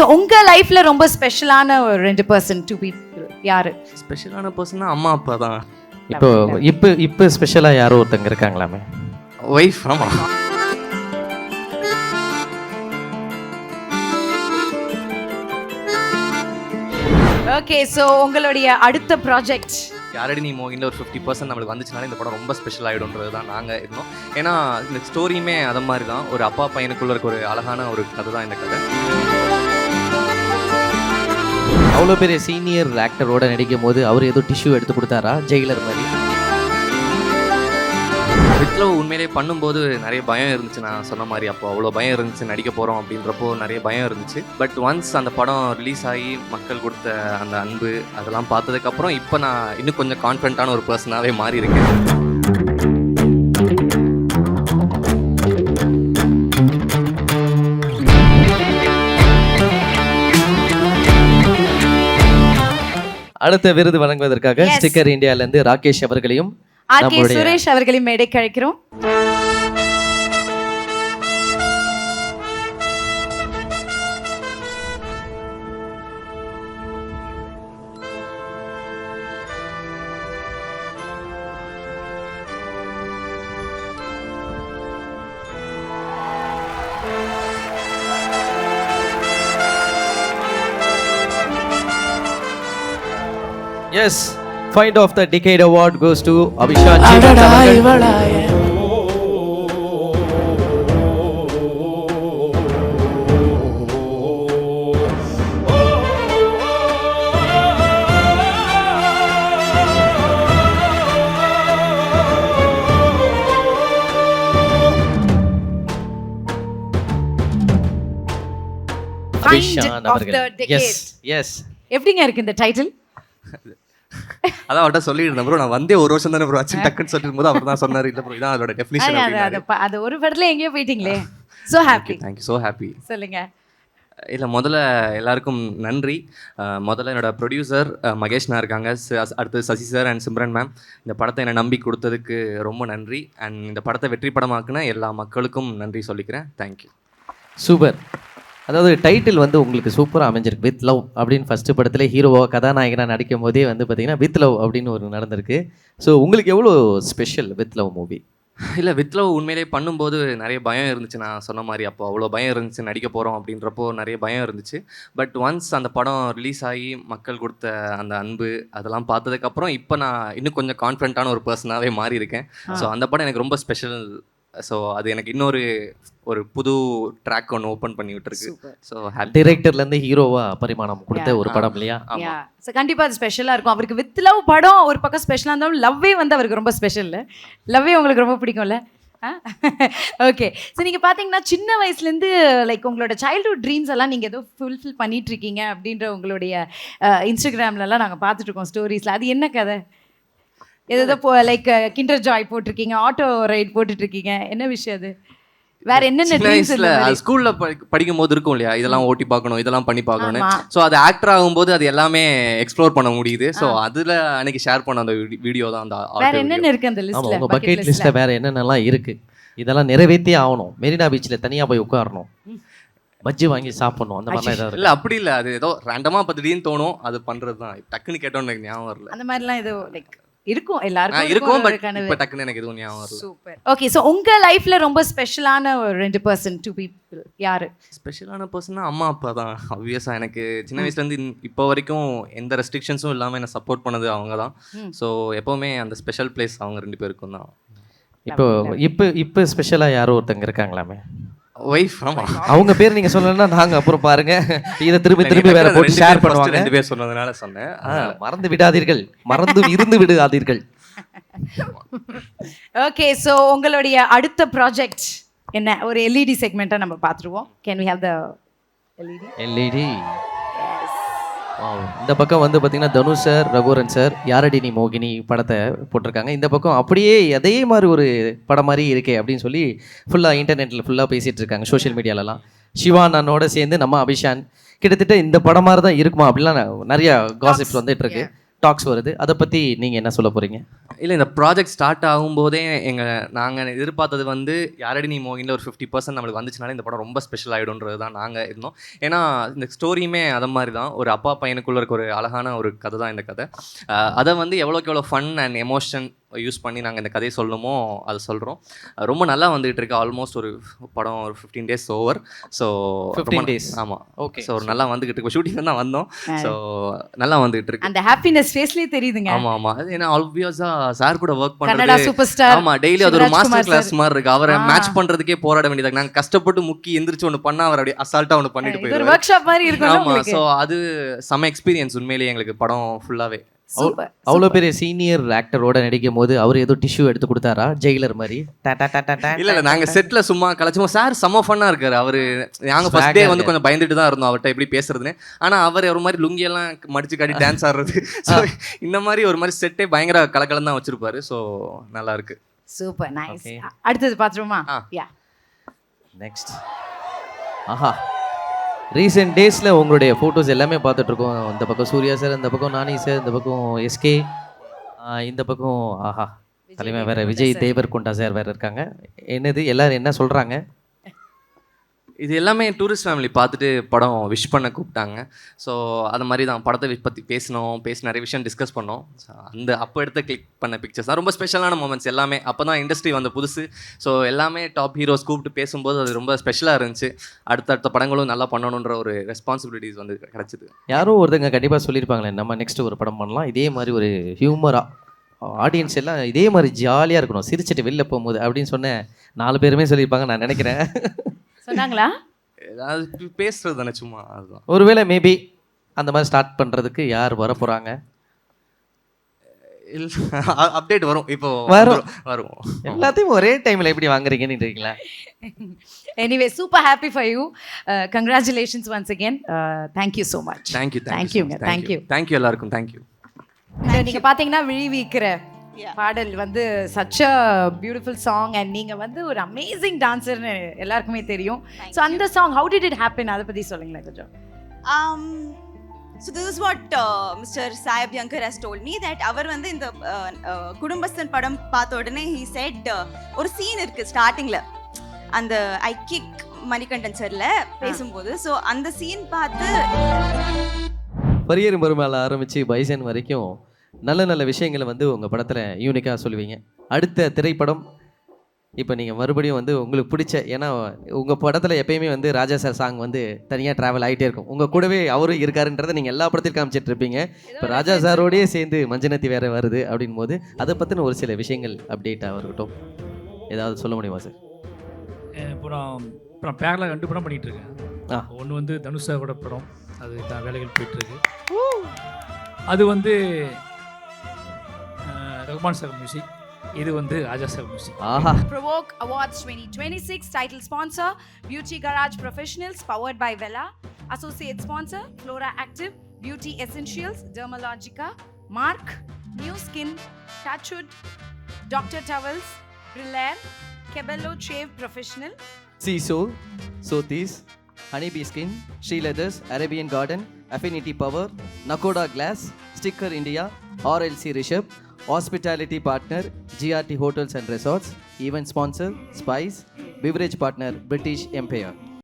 So உங்கள் லைஃப்பில் ரொம்ப ஸ்பெஷலான ஒரு 2 பர்சன் 2 people யாரு? ஸ்பெஷலான பர்சன்னா அம்மா அப்பா தான். இப்போ ஸ்பெஷலாக யாரோ ஒருத்தங்க இருக்காங்களாமே, ஒய்ஃப். ஆமாம். ஓகே, ஸோ உங்களுடைய அடுத்த ப்ராஜெக்ட் யாரடி நீ மோகினில் ஒரு 50% நம்மளுக்கு வந்துச்சுனால இந்த படம் ரொம்ப ஸ்பெஷல் ஆகிடும்ன்றது தான் நாங்கள் இருந்தோம். ஏன்னா இந்த ஸ்டோரியுமே அதை மாதிரி தான், ஒரு அப்பா பையனுக்குள்ள இருக்க ஒரு அழகான ஒரு கதை தான் இந்த கதை. அவ்வளோ பெரிய சீனியர் ஆக்டரோட நடிக்கும் போது அவர் ஏதோ டிஷ்யூ எடுத்து கொடுத்தாரா ஜெயிலர் மாதிரி? வித்லவ் உண்மையிலே பண்ணும்போது நிறைய பயம் இருந்துச்சு. நான் சொன்ன மாதிரி அப்போ அவ்வளோ பயம் இருந்துச்சு, நடிக்க போகிறோம் அப்படின்றப்போ நிறைய பயம் இருந்துச்சு. பட் ஒன்ஸ் அந்த படம் ரிலீஸ் ஆகி மக்கள் கொடுத்த அந்த அன்பு அதெல்லாம் பார்த்ததுக்கப்புறம் இப்போ நான் இன்னும் கொஞ்சம் கான்ஃபிடண்ட்டான ஒரு பர்சனாகவே மாறி இருக்கேன். அடுத்த விருது வழங்குவதற்காக ஸ்டிக்கர் இந்தியாவிலேருந்து ராகேஷ் அவர்களையும் ஆர்கே சுரேஷ் அவர்களையும் மேடைக்கு அழைக்கிறோம். Yes, Find of the Decade Award goes to Abhishan Jeevan. Find of the Decade. Yes. எப்படிங்க இருக்கு இந்த டைட்டில்? அதான் அவர்கிட்ட சொல்லிட்டு ப்ரோ, நான் வந்தே ஒரு வருஷம் தானே ப்ரோ ஆச்சு, டக்குன்னு சொல்லிட்டு போது அவர் தான் சொன்னார், இல்லை ப்ரோ இதான் அதோட டெஃபினிஷன். அது ஒரு படத்துல எங்கேயோ போயிட்டீங்களே. So happy. Thank you, so happy. சொல்லுங்க. இல்லை, முதல்ல எல்லாருக்கும் நன்றி. முதல்ல என்னோட ப்ரொடியூசர் மகேஷ்னா இருக்காங்க, அடுத்து Sasi sir and Simran ma'am. இந்த படத்தை என்னை நம்பி கொடுத்ததுக்கு ரொம்ப நன்றி. அண்ட் இந்த படத்தை வெற்றி படமாக்குன எல்லா மக்களுக்கும் நன்றி சொல்லிக்கிறேன். தேங்க்யூ. சூப்பர். அதாவது டைட்டில் வந்து உங்களுக்கு சூப்பராக அமைஞ்சிருக்கு, வித் லவ் அப்படின்னு. ஃபஸ்ட்டு படத்தில் ஹீரோவாக கதாநாயகனாக நடிக்கும் போதே வந்து பார்த்தீங்கன்னா வித் லவ் அப்படின்னு ஒரு நடந்திருக்கு. ஸோ உங்களுக்கு எவ்வளோ ஸ்பெஷல் வித் லவ் மூவி? இல்லை, வித் லவ் உண்மையிலே பண்ணும்போது நிறைய பயம் இருந்துச்சு. நான் சொன்ன மாதிரி அப்போ அவ்வளோ பயம் இருந்துச்சு, நடிக்க போகிறோம் அப்படின்றப்போ நிறைய பயம் இருந்துச்சு. பட் ஒன்ஸ் அந்த படம் ரிலீஸ் ஆகி மக்கள் கொடுத்த அந்த அன்பு அதெல்லாம் பார்த்ததுக்கப்புறம் இப்போ நான் இன்னும் கொஞ்சம் கான்ஃபிடண்ட்டான ஒரு பர்சனாகவே மாறி இருக்கேன். ஸோ அந்த படம் எனக்கு ரொம்ப ஸ்பெஷல். ஸோ அது எனக்கு இன்னொரு புது ட்ராக் ஒன்று ஓப்பன் பண்ணி விட்டுருக்கு. ஸோ டைரக்டர்லேருந்து ஹீரோவாக பரிமாணம் கொடுத்த ஒரு படம் இல்லையா? ஸோ கண்டிப்பாக அது ஸ்பெஷலாக இருக்கும். அவருக்கு வித் லவ் படம் ஒரு பக்கம் ஸ்பெஷலாக இருந்தாலும் லவ்வே வந்து அவருக்கு ரொம்ப ஸ்பெஷல். லவ்வே உங்களுக்கு ரொம்ப பிடிக்கும்ல? ஓகே. ஸோ நீங்கள் பார்த்தீங்கன்னா சின்ன வயசுலேருந்து லைக் உங்களோட சைல்ட்ஹுட் ட்ரீம்ஸ் எல்லாம் நீங்கள் ஏதோ ஃபுல்ஃபில் பண்ணிகிட்ருக்கீங்க அப்படின்ற உங்களுடைய இன்ஸ்டாகிராம்லலாம் நாங்கள் பார்த்துட்ருக்கோம் ஸ்டோரிஸில். அது என்ன கதை? ஏதோ லைக் கிண்டர் ஜாய் போட்டிருக்கீங்க, ஆட்டோ ரைட் போட்டுட்ருக்கீங்க, என்ன விஷயம் அது? வேற என்னென்ன ட்ரீம்ஸ் இல்ல? ஸ்கூல்ல படிக்கும் போது இருக்கும் இல்லையா, இதெல்லாம் ஓட்டி பார்க்கணும், இதெல்லாம் பண்ணி பார்க்கணும். ஸோ அது ஆக்டர் ஆகும்போது அது எல்லாமே எக்ஸ்ப்ளோர் பண்ண முடியுது. ஸோ அதுல அன்னைக்கு ஷேர் பண்ண அந்த வீடியோ தான் அந்த. வேற என்னென்ன இருக்கு அந்த லிஸ்ட்ல? உங்க பக்கெட் லிஸ்ட்ல வேற என்னென்னலாம் இருக்கு? இதெல்லாம் நிறைவேற்றியே ஆகணும். மெரினா பீச்சில் தனியாக போய் உட்காரணும், பஜ்ஜி வாங்கி சாப்பிடணும், அந்த மாதிரிலாம் ஏதாவது? இல்லை, அப்படி இல்லை. அது ஏதோ ரேண்டமாக இப்போ திடீர்னு தோணும், அது பண்ணுறது தான். டக்குன்னு கேட்டோன்னு எனக்கு ஞாபகம் வரல. அந்த மாதிரிலாம் ஏதோ லைக் இருக்கும் எல்லாருக்கும் இருக்கும், பட் இப்போ டக்குன்னு எனக்கு எதுவும் ஞாபகம் வரல. சூப்பர். ஓகே, ஸோ உங்க லைஃப்ல ரொம்ப ஸ்பெஷலான ஒரு 2 பர்சன் 2 people யாரு? ஸ்பெஷலான பர்சன்னா அம்மா அப்பா தான். ஆப்வியஸாக எனக்கு சின்ன வயசுலேருந்து இப்போ வரைக்கும் எந்த ரெஸ்ட்ரிக்ஷன்ஸும் இல்லாமல் என்னை சப்போர்ட் பண்ணது அவங்க தான். ஸோ எப்போவுமே அந்த ஸ்பெஷல் பிளேஸ் அவங்க 2 பேருக்கும் தான். இப்போ ஸ்பெஷலாக யாரோ ஒருத்தங்க இருக்காங்களாமே, ஒய்ஃப். ஆமாம், அவங்க பேர் நீங்கள் சொல்லணும்னா நாங்கள் அப்புறம் பாருங்க இதை திரும்பி வேற போட்டு ஷேர் பண்ணுவாங்க. 2 பேர் சொன்னதுனால சொன்னேன். மறந்து விடாதீர்கள், மறந்து இருந்து விடாதீர்கள். ஓகே, ஸோ உங்களுடைய அடுத்த ப்ராஜெக்ட் என்ன? ஒரு எல்இடி செக்மெண்ட்டாக நம்ம பார்த்துருவோம். Can we have the LED? இந்த பக்கம் வந்து பார்த்தீங்கன்னா தனுஷ் சார், ரகுவரன் சார் யாரடி நீ மோகினி படத்தை போட்டிருக்காங்க. இந்த பக்கம் அப்படியே அதே மாதிரி ஒரு படம் மாதிரி இருக்கே அப்படின்னு சொல்லி ஃபுல்லாக இன்டர்நெட்டில் ஃபுல்லாக பேசிகிட்டு இருக்காங்க, சோஷியல் மீடியாலலாம். சிவா அண்ணனோட சேர்ந்து நம்ம அபிஷான் கிட்டத்தட்ட இந்த படம் மாதிரி தான் இருக்குமா அப்படிலாம் நிறையா காசிப்ஸ் வந்துட்டு இருக்கு. டாக்ஸ் வருது. அதை பற்றி நீங்கள் என்ன சொல்ல போகிறீங்க? இல்லை, இந்த ப்ராஜெக்ட் ஸ்டார்ட் ஆகும்போதே நாங்கள் எதிர்பார்த்தது வந்து யாரடி நீ மோகினில் ஒரு 50% நம்மளுக்கு வந்துச்சுனாலே இந்த படம் ரொம்ப ஸ்பெஷல் ஆகிடும்ன்றது தான் நாங்கள் இருந்தோம். ஏன்னா இந்த ஸ்டோரியுமே அதை மாதிரி தான், ஒரு அப்பா பையனுக்குள்ளே இருக்க ஒரு அழகான ஒரு கதை தான் இந்த கதை. அதை வந்து எவ்வளோக்கு எவ்வளோ ஃபன் அண்ட் எமோஷன் யூஸ் பண்ணி நாங்கள் இந்த கதையை சொல்லணுமோ அதை சொல்கிறோம். ரொம்ப நல்லா வந்துகிட்டு இருக்கு. ஆல்மோஸ்ட் ஒரு படம் ஒரு 15 days ஓவர். So 15 days. ஆமாம், ஓகே. ஸோ நல்லா வந்துகிட்டு இருக்கு. ஷூட்டிங் தான் வந்தோம். ஸோ நல்லா வந்துகிட்டு இருக்கு. அந்த ஹாப்பினஸ் ஃபேஸ்லயே தெரியுதுங்க. ஆமாம் ஆமாம். அது ஏன்னா ஆல்வியஸாக சார் கூட ஒர்க் கன்னடா பண்ணுறது, சூப்பர் ஸ்டார். ஆமாம், டெய்லி அது ஒரு Shivaraj master Kumar class sir. மாதிரி இருக்கு. அவரை மேட்ச் பண்ணுறதுக்கே போராட வேண்டியது. நாங்கள் கஷ்டப்பட்டு முக்கி எந்திரிச்சு ஒன்று பண்ணால் அவர் அப்படியே அசால்ட்டாக ஒன்று பண்ணிட்டு இது ஒரு போயிடுவார். ஒர்க் ஷாப் மாதிரி இருக்கும் ஆமாம், உங்களுக்கு. ஸோ அது செம எக்ஸ்பீரியன்ஸ் உண்மையிலேயே எங்களுக்கு படம் ஃபுல்லாகவே. சூப்பர். அவ்வளோ பெரிய சீனியர் ஆக்டரோட நடிக்கும் போது அவர் ஏதோ டிஷ்யூ எடுத்து கொடுத்தாரா ஜெயிலர் மாதிரி? இல்ல நாங்க செட்ல சும்மா கலாச்சுமோ சார் செம்ம ஃபன்னா இருக்காரு அவரு. நாங்க ஃபர்ஸ்ட் டே வந்து கொஞ்சம் பயந்துட்டு தான் இருந்தோம் அவர்கிட்ட எப்படி பேசுறதுன்னு. ஆனா அவர் ஒரு மாதிரி லுங்கியெல்லாம் மடிச்சு காட்டி டான்ஸ் ஆடுறது, ஸோ இந்த மாதிரி ஒரு மாதிரி செட்டே பயங்கர கலக்கலம் தான் வச்சிருப்பாரு. ஸோ நல்லா இருக்கு. Super nice. Okay. அடுத்தது பாத்துருமா? யா. நெக்ஸ்ட். ஆஹா, ரீசெண்ட் டேஸில் உங்களுடைய ஃபோட்டோஸ் எல்லாமே பார்த்துட்ருக்கோம். இந்த பக்கம் சூர்யா சார், இந்த பக்கம் நானி சார், இந்த பக்கம் எஸ்கே, இந்த பக்கம் ஆஹா தலைமை வேறு விஜய் தேவர்கொண்டா சார் வேறு இருக்காங்க. என்னது எல்லாரும் என்ன சொல்கிறாங்க? இது எல்லாமே டூரிஸ்ட் ஃபேமிலி பார்த்துட்டு படம் விஷ் பண்ண கூப்பிட்டாங்க. ஸோ அது மாதிரி தான் படத்தை பற்றி பேசி நிறைய விஷயம் டிஸ்கஸ் பண்ணோம். ஸோ அந்த அப்போ எடுத்த கிளிக் பண்ண பிக்சர்ஸ் தான் ரொம்ப ஸ்பெஷலான மூமெண்ட்ஸ் எல்லாமே. அப்போ தான் இண்டஸ்ட்ரி வந்த புதுசு. ஸோ எல்லாமே டாப் ஹீரோஸ் கூப்பிட்டு பேசும்போது அது ரொம்ப ஸ்பெஷலாக இருந்துச்சு. அடுத்தடுத்த படங்களும் நல்லா பண்ணணுன்ற ஒரு ரெஸ்பான்சிபிலிட்டிஸ் வந்து கிடச்சிது. யாரோ ஒருத்தங்க கண்டிப்பாக சொல்லியிருப்பாங்களே, நம்ம நெக்ஸ்ட் ஒரு படம் பண்ணலாம் இதே மாதிரி ஒரு ஹியூமராக, ஆடியன்ஸ் எல்லாம் இதே மாதிரி ஜாலியாக இருக்கணும் சிரிச்சிட்டு வெளில போகும்போது அப்படின்னு சொன்ன 4 பேருமே சொல்லியிருப்பாங்க நான் நினைக்கிறேன். சொன்னாங்களா? அது பேசுறது தானே சும்மா, அதுதான். ஒருவேளை மேபி அந்த மாதிரி ஸ்டார்ட் பண்ணுறதுக்கு யார் வர போகிறாங்க? அப்டேட் வரும், இப்போ வரும். எல்லாத்தையும் ஒரே டைமில் எப்படி வாங்குறீங்கன்னு இருக்கீங்களா? Anyway super happy for you. Congratulations once again. Thank you so much. Thank you எல்லாருக்கும் தேங்க்யூ. நீங்க பாத்தீங்கன்னா விழி வீக்கிற பாடல் வந்து such a beautiful song and நீங்க வந்து ஒரு அமேசிங் டான்சர்னு எல்லாருக்குமே தெரியும். ஸோ அந்த song how did it happen? அதை பத்தி சொல்லுங்களேன் கொஞ்சம். So this is what Mr. Sai Abhyankar has told me, that அவர் வந்து இந்த குடும்பஸ்தன் படம் பார்த்த உடனே he said ஒரு சீன் இருக்கு ஸ்டார்டிங்ல, அந்த ஐ கிக் மணிகண்டன் சார்ல பேசும்போது. ஸோ அந்த சீன் பார்த்து பரியரும் பெருமாள் ஆரம்பித்து பைசன் வரைக்கும் நல்ல நல்ல விஷயங்களை வந்து உங்கள் படத்தில் யூனிக்காக சொல்லுவீங்க. அடுத்த திரைப்படம் இப்போ நீங்கள் மறுபடியும் வந்து உங்களுக்கு பிடிச்ச, ஏன்னா உங்கள் படத்தில் எப்பயுமே வந்து ராஜா சார் சாங் வந்து தனியாக ட்ராவல் ஆகிட்டே இருக்கும். உங்கள் கூடவே அவரும் இருக்காருன்றதை நீங்கள் எல்லா படத்திலும் காமிச்சிட்டு இருப்பீங்க. இப்போ ராஜா சாரோடையே சேர்ந்து மஞ்சனத்தி வேறு வருது அப்படின் போது அதை பற்றின ஒரு சில விஷயங்கள் அப்டேட்டாக இருக்கட்டும், ஏதாவது சொல்ல முடியுமா சார்? இப்போ நான் பேரலாக 2 படம் பண்ணிகிட்ருக்கேன். ஒன்று வந்து தனுஷாவோட படம், அது தான் வேலைகள் போயிட்டுருக்கு. அது வந்து ரகுமான் சார் மியூசிக், இது வந்து ராஜா sir music. Aha. Provoke Awards 2026 title sponsor Beauty Garage Professionals powered by Vela, associate sponsor Flora Active, Beauty Essentials, Dermalogica, Mark, New Skin, Touchwood, Dr. Towels, Brillare, Cabello Shave Professional, Seasoul, Sothis, Honeybee Skin, She Leathers, Arabian Garden, Affinity Power, Nakoda Glass, Sticker India, RLC Rishabh, Hospitality Partner GRT Hotels and Resorts, Event Sponsor Spice, Beverage Partner British Empire.